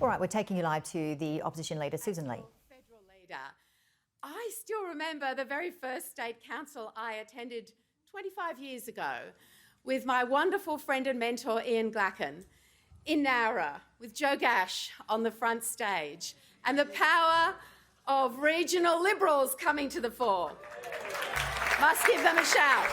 All right, we're taking you live to the opposition leader, Sussan Ley. Federal leader. I still remember the very first state council I attended 25 years ago with my wonderful friend and mentor Ian Glacken in Nowra with Joe Gash on the front stage and the power of regional Liberals coming to the fore. Must give them a shout.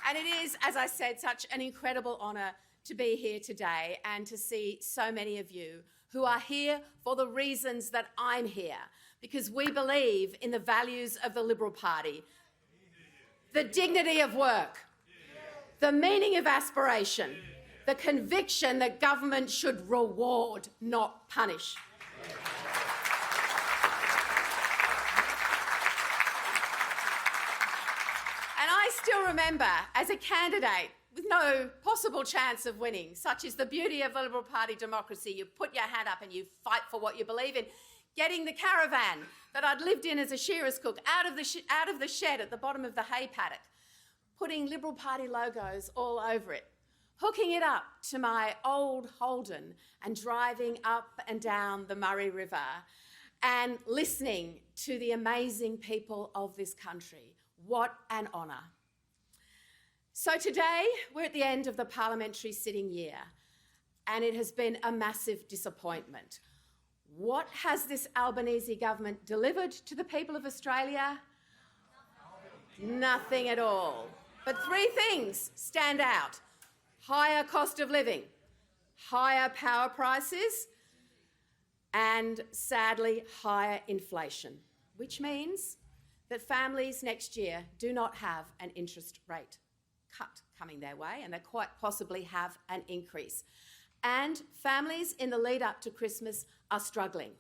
And it is, as I said, such an incredible honour to be here today and to see so many of you who are here for the reasons that I'm here, because we believe in the values of the Liberal Party, the dignity of work, the meaning of aspiration, the conviction that government should reward, not punish. And I still remember, as a candidate with no possible chance of winning, such is the beauty of Liberal Party democracy, you put your hand up and you fight for what you believe in, getting the caravan that I'd lived in as a shearer's cook out of the shed at the bottom of the hay paddock, putting Liberal Party logos all over it, hooking it up to my old Holden and driving up and down the Murray River and listening to the amazing people of this country. What an honour. So today, we're at the end of the parliamentary sitting year, and it has been a massive disappointment. What has this Albanese government delivered to the people of Australia? Nothing at all. But three things stand out: higher cost of living, higher power prices, and sadly, higher inflation, which means that families next year do not have an interest rate cut coming their way, and they quite possibly have an increase. And families in the lead up to Christmas are struggling.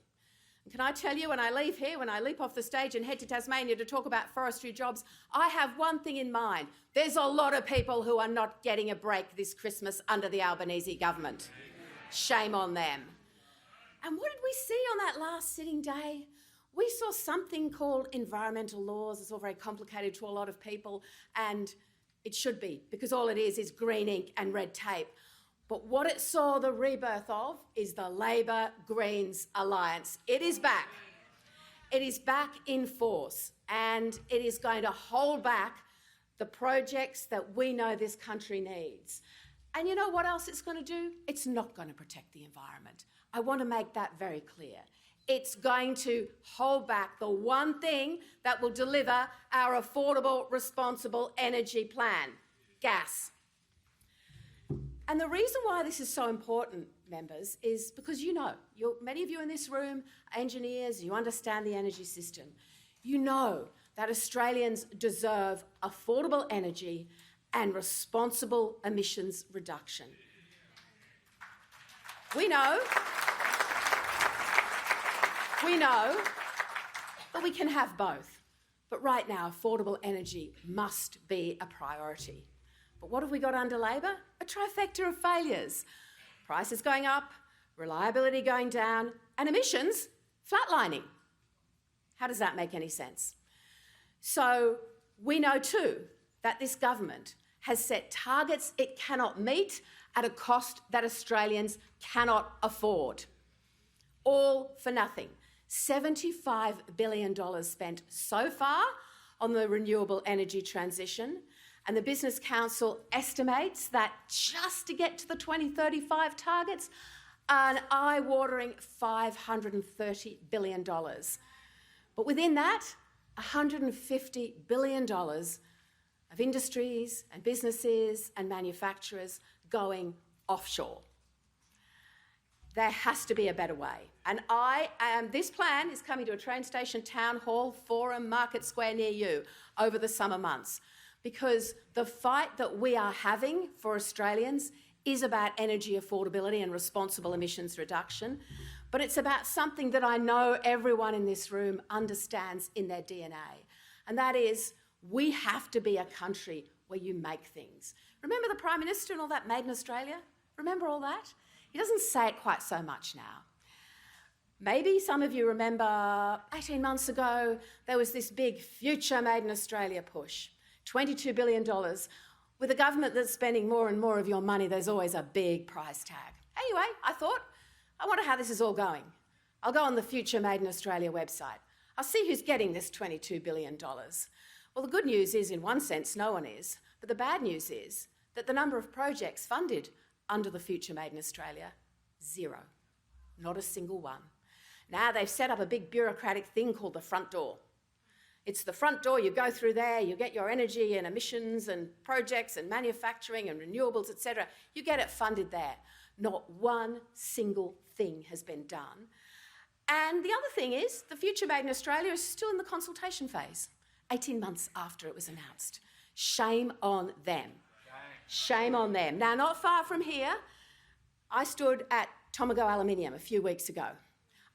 And can I tell you, when I leave here, when I leap off the stage and head to Tasmania to talk about forestry jobs, I have one thing in mind. There's a lot of people who are not getting a break this Christmas under the Albanese government. Shame on them. And what did we see on that last sitting day? We saw something called environmental laws. It's all very complicated to a lot of people, and it should be, because all it is green ink and red tape. But what it saw the rebirth of is the Labor-Greens alliance. It is back. It is back in force, and it is going to hold back the projects that we know this country needs. And you know what else it's going to do? It's not going to protect the environment. I want to make that very clear. It's going to hold back the one thing that will deliver our affordable, responsible energy plan: gas. And the reason why this is so important, members, is because many of you in this room are engineers, you understand the energy system. You know that Australians deserve affordable energy and responsible emissions reduction. We know that we can have both, but right now affordable energy must be a priority. But what have we got under Labor? A trifecta of failures. Prices going up, reliability going down, and emissions flatlining. How does that make any sense? So we know too that this government has set targets it cannot meet at a cost that Australians cannot afford. All for nothing. $75 billion spent so far on the renewable energy transition, and the Business Council estimates that just to get to the 2035 targets, an eye-watering $530 billion. But within that, $150 billion of industries and businesses and manufacturers going offshore. There has to be a better way. And this plan is coming to a train station, town hall, forum, market square near you over the summer months, because the fight that we are having for Australians is about energy affordability and responsible emissions reduction, but it's about something that I know everyone in this room understands in their DNA, and that is we have to be a country where you make things. Remember the Prime Minister and all that made in Australia? Remember all that? He doesn't say it quite so much now. Maybe some of you remember 18 months ago, there was this big Future Made in Australia push, $22 billion, With a government that's spending more and more of your money, there's always a big price tag. Anyway, I thought, I wonder how this is all going. I'll go on the Future Made in Australia website. I'll see who's getting this $22 billion. Well, the good news is, in one sense, no one is. But the bad news is that the number of projects funded under the Future Made in Australia, 0. Not a single one. Now they've set up a big bureaucratic thing called the front door. It's the front door, you go through there, you get your energy and emissions and projects and manufacturing and renewables, etc. You get it funded there. Not one single thing has been done. And the other thing is, the Future Made in Australia is still in the consultation phase, 18 months after it was announced. Shame on them. Shame on them. Now, not far from here, I stood at Tomago Aluminium a few weeks ago.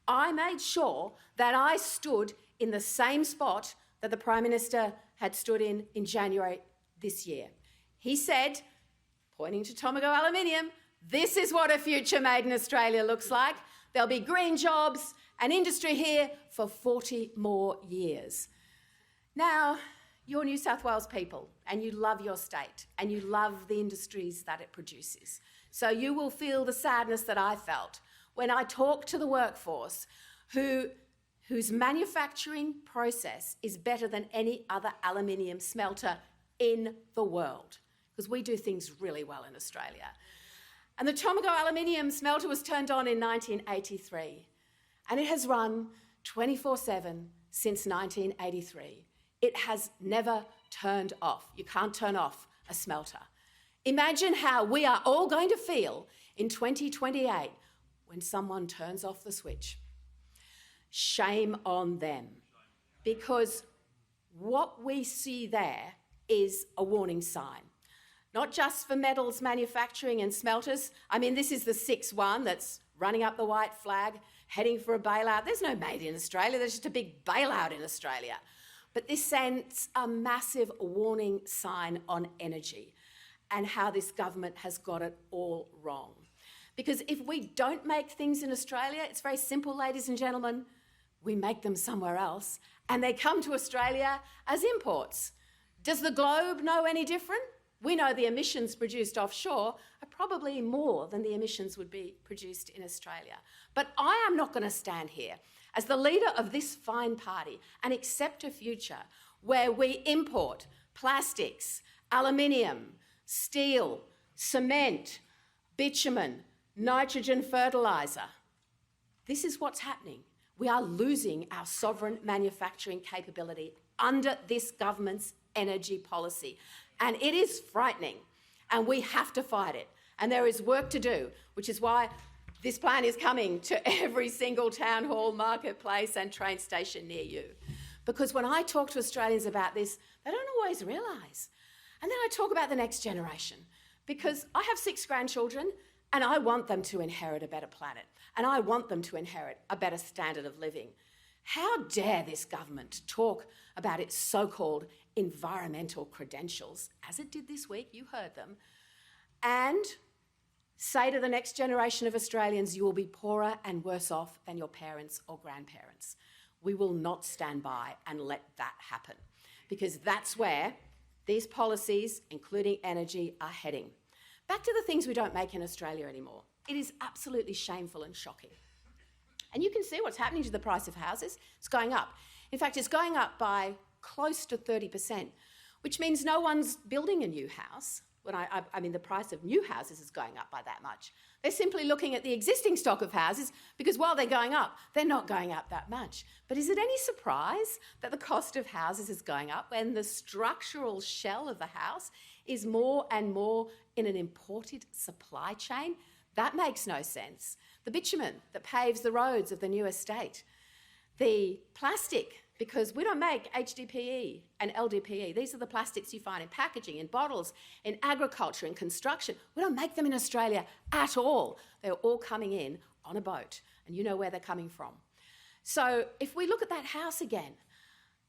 I made sure that I stood in the same spot that the Prime Minister had stood in January this year. He said, pointing to Tomago Aluminium, this is what a future made in Australia looks like. There'll be green jobs and industry here for 40 more years. Now, you're New South Wales people and you love your state and you love the industries that it produces. So you will feel the sadness that I felt when I talked to the workforce whose manufacturing process is better than any other aluminium smelter in the world, because we do things really well in Australia. And the Tomago aluminium smelter was turned on in 1983, and it has run 24/7 since 1983. It has never turned off. You can't turn off a smelter. Imagine how we are all going to feel in 2028 when someone turns off the switch. Shame on them, because what we see there is a warning sign, not just for metals manufacturing and smelters. I mean, this is the sixth one that's running up the white flag, heading for a bailout. There's no made in Australia, there's just a big bailout in Australia. But this sends a massive warning sign on energy and how this government has got it all wrong. Because if we don't make things in Australia, it's very simple, ladies and gentlemen, we make them somewhere else and they come to Australia as imports. Does the globe know any different? We know the emissions produced offshore are probably more than the emissions would be produced in Australia. But I am not going to stand here as the leader of this fine party and accept a future where we import plastics, aluminium, steel, cement, bitumen, nitrogen fertiliser. This is what's happening. We are losing our sovereign manufacturing capability under this government's energy policy. And it is frightening, and we have to fight it. And there is work to do, which is why this plan is coming to every single town hall, marketplace and train station near you. Because when I talk to Australians about this, they don't always realise. And then I talk about the next generation, because I have 6 grandchildren and I want them to inherit a better planet, and I want them to inherit a better standard of living. How dare this government talk about its so-called environmental credentials, as it did this week, you heard them, and say to the next generation of Australians, you will be poorer and worse off than your parents or grandparents. We will not stand by and let that happen, because that's where these policies, including energy, are heading. Back to the things we don't make in Australia anymore. It is absolutely shameful and shocking. And you can see what's happening to the price of houses. It's going up. In fact, it's going up by close to 30%, which means no one's building a new house. I mean, the price of new houses is going up by that much. They're simply looking at the existing stock of houses, because while they're going up, they're not going up that much. But is it any surprise that the cost of houses is going up when the structural shell of the house is more and more in an imported supply chain? That makes no sense. The bitumen that paves the roads of the new estate, the plastic, because we don't make HDPE and LDPE. These are the plastics you find in packaging, in bottles, in agriculture, in construction. We don't make them in Australia at all. They're all coming in on a boat, and you know where they're coming from. So if we look at that house again,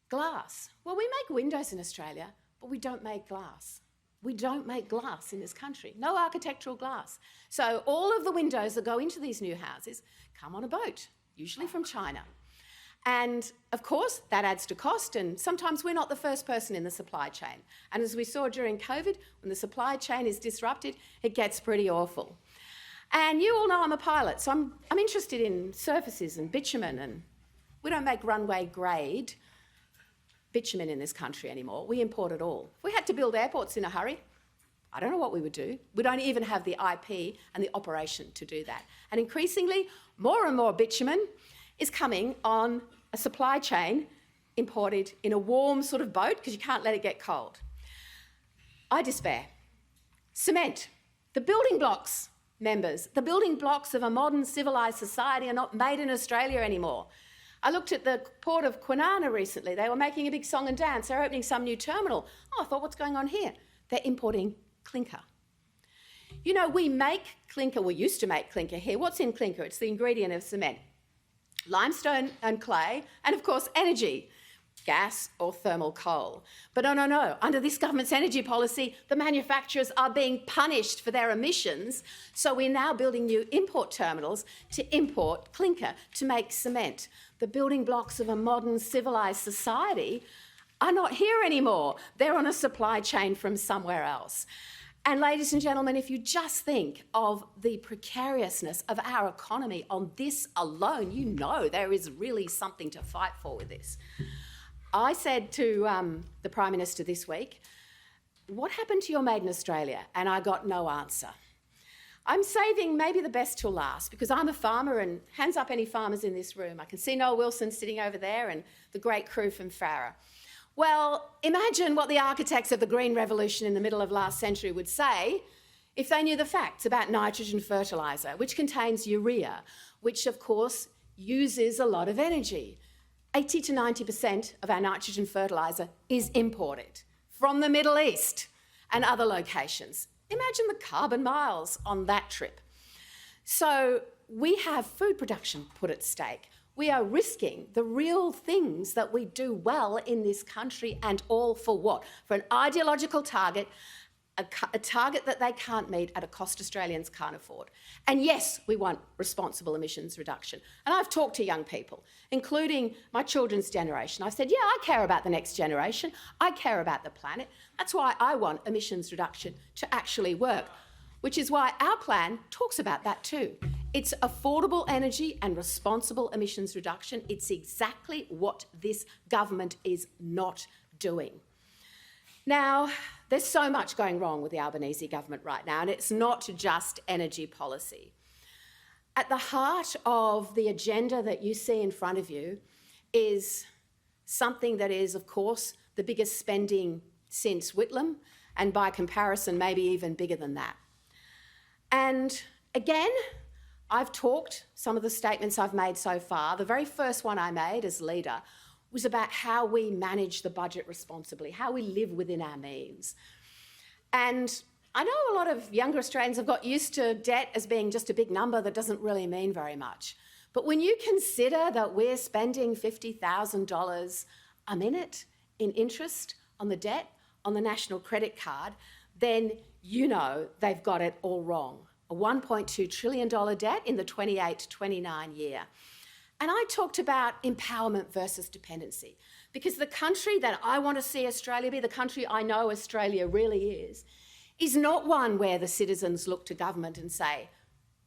glass. Well, we make windows in Australia, but we don't make glass. We don't make glass in this country, no architectural glass. So all of the windows that go into these new houses come on a boat, usually from China. And of course, that adds to cost, and sometimes we're not the first person in the supply chain. And as we saw during COVID, when the supply chain is disrupted, it gets pretty awful. And you all know I'm a pilot, so I'm interested in surfaces and bitumen, and we don't make runway grade bitumen in this country anymore. We import it all. If we had to build airports in a hurry, I don't know what we would do. We don't even have the IP and the operation to do that. And increasingly, more and more bitumen is coming on a supply chain imported in a warm sort of boat because you can't let it get cold. I despair. Cement. The building blocks, members, the building blocks of a modern civilised society are not made in Australia anymore. I looked at the port of Kwinana recently. They were making a big song and dance. They're opening some new terminal. Oh, I thought, what's going on here? They're importing clinker. You know, we make clinker, we used to make clinker here. What's in clinker? It's the ingredient of cement. Limestone and clay, and of course energy, gas or thermal coal. But no. Under this government's energy policy, the manufacturers are being punished for their emissions, so we're now building new import terminals to import clinker to make cement. The building blocks of a modern civilised society are not here anymore. They're on a supply chain from somewhere else. And ladies and gentlemen, if you just think of the precariousness of our economy on this alone, you know there is really something to fight for with this. I said to the Prime Minister this week, what happened to your Made in Australia? And I got no answer. I'm saving maybe the best till last because I'm a farmer, and hands up any farmers in this room. I can see Noel Wilson sitting over there and the great crew from Farrer. Well, imagine what the architects of the Green Revolution in the middle of last century would say if they knew the facts about nitrogen fertiliser, which contains urea, which of course uses a lot of energy. 80 to 90% of our nitrogen fertiliser is imported from the Middle East and other locations. Imagine the carbon miles on that trip. So we have food production put at stake. We are risking the real things that we do well in this country, and all for what? For an ideological target, a target that they can't meet at a cost Australians can't afford. And yes, we want responsible emissions reduction. And I've talked to young people, including my children's generation. I've said, yeah, I care about the next generation. I care about the planet. That's why I want emissions reduction to actually work, which is why our plan talks about that too. It's affordable energy and responsible emissions reduction. It's exactly what this government is not doing. Now, there's so much going wrong with the Albanese government right now, and it's not just energy policy. At the heart of the agenda that you see in front of you is something that is, of course, the biggest spending since Whitlam, and by comparison, maybe even bigger than that. And again, I've talked, some of the statements I've made so far, the very first one I made as leader was about how we manage the budget responsibly, how we live within our means. And I know a lot of younger Australians have got used to debt as being just a big number that doesn't really mean very much. But when you consider that we're spending $50,000 a minute in interest on the debt, on the national credit card, then you know they've got it all wrong. A $1.2 trillion debt in the 28-29 year. And I talked about empowerment versus dependency, because the country that I want to see Australia be, the country I know Australia really is not one where the citizens look to government and say,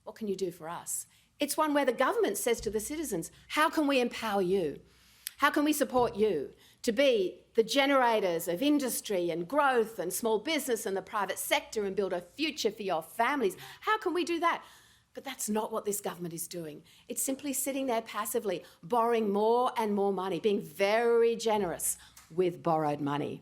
what can you do for us? It's one where the government says to the citizens, how can we empower you? How can we support you to be the generators of industry and growth and small business and the private sector and build a future for your families? How can we do that? But that's not what this government is doing. It's simply sitting there passively, borrowing more and more money, being very generous with borrowed money.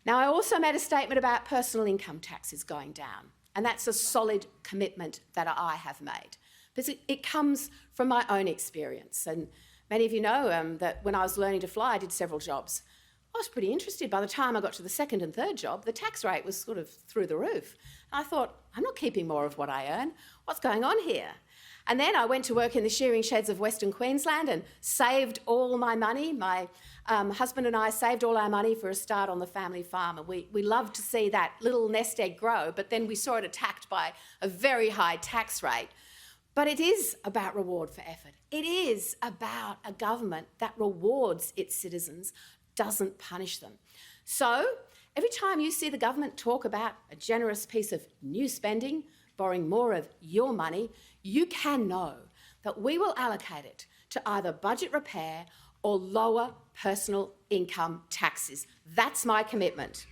Now, I also made a statement about personal income taxes going down, and that's a solid commitment that I have made, because it comes from my own experience. And many of you know that when I was learning to fly, I did several jobs. I was pretty interested. By the time I got to the second and third job, the tax rate was sort of through the roof. And I thought, I'm not keeping more of what I earn. What's going on here? And then I went to work in the shearing sheds of Western Queensland and saved all my money. My husband and I saved all our money for a start on the family farm. And we loved to see that little nest egg grow, but then we saw it attacked by a very high tax rate. But it is about reward for effort. It is about a government that rewards its citizens, doesn't punish them. So every time you see the government talk about a generous piece of new spending, borrowing more of your money, you can know that we will allocate it to either budget repair or lower personal income taxes. That's my commitment.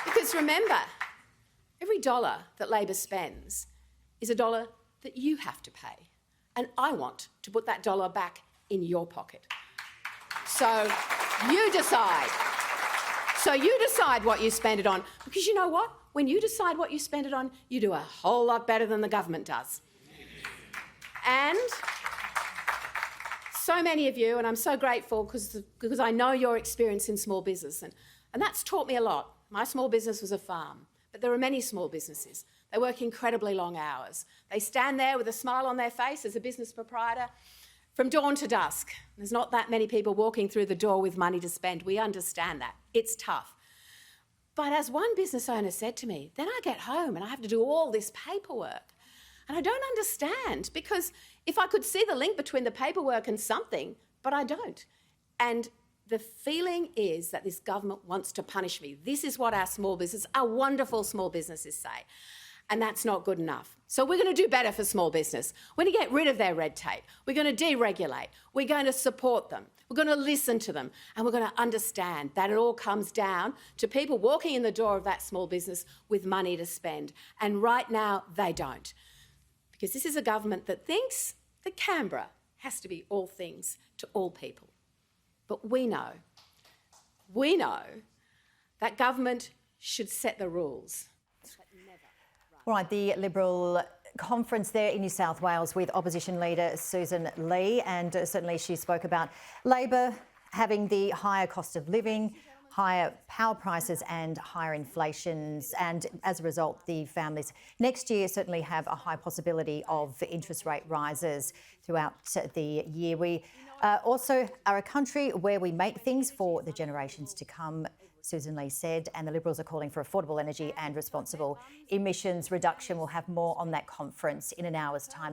Because remember, every dollar that Labor spends is a dollar that you have to pay. And I want to put that dollar back in your pocket. So you decide. So you decide what you spend it on. Because you know what? When you decide what you spend it on, you do a whole lot better than the government does. And so many of you, and I'm so grateful because I know your experience in small business, and that's taught me a lot. My small business was a farm, but there are many small businesses. They work incredibly long hours. They stand there with a smile on their face as a business proprietor from dawn to dusk. There's not that many people walking through the door with money to spend. We understand that. It's tough. But as one business owner said to me, then I get home and I have to do all this paperwork. And I don't understand, because if I could see the link between the paperwork and something, but I don't. And the feeling is that this government wants to punish me. This is what our wonderful small businesses say. And that's not good enough. So we're going to do better for small business. We're going to get rid of their red tape. We're going to deregulate. We're going to support them. We're going to listen to them. And we're going to understand that it all comes down to people walking in the door of that small business with money to spend. And right now, they don't. Because this is a government that thinks that Canberra has to be all things to all people. But we know that government should set the rules. All right, the Liberal conference there in New South Wales with Opposition Leader Sussan Ley, and certainly she spoke about Labor having the higher cost of living, higher power prices and higher inflations, and as a result the families next year certainly have a high possibility of interest rate rises throughout the year. We also are a country where we make things for the generations to come, Sussan Ley said, and the Liberals are calling for affordable energy and responsible emissions reduction. We'll have more on that conference in an hour's time.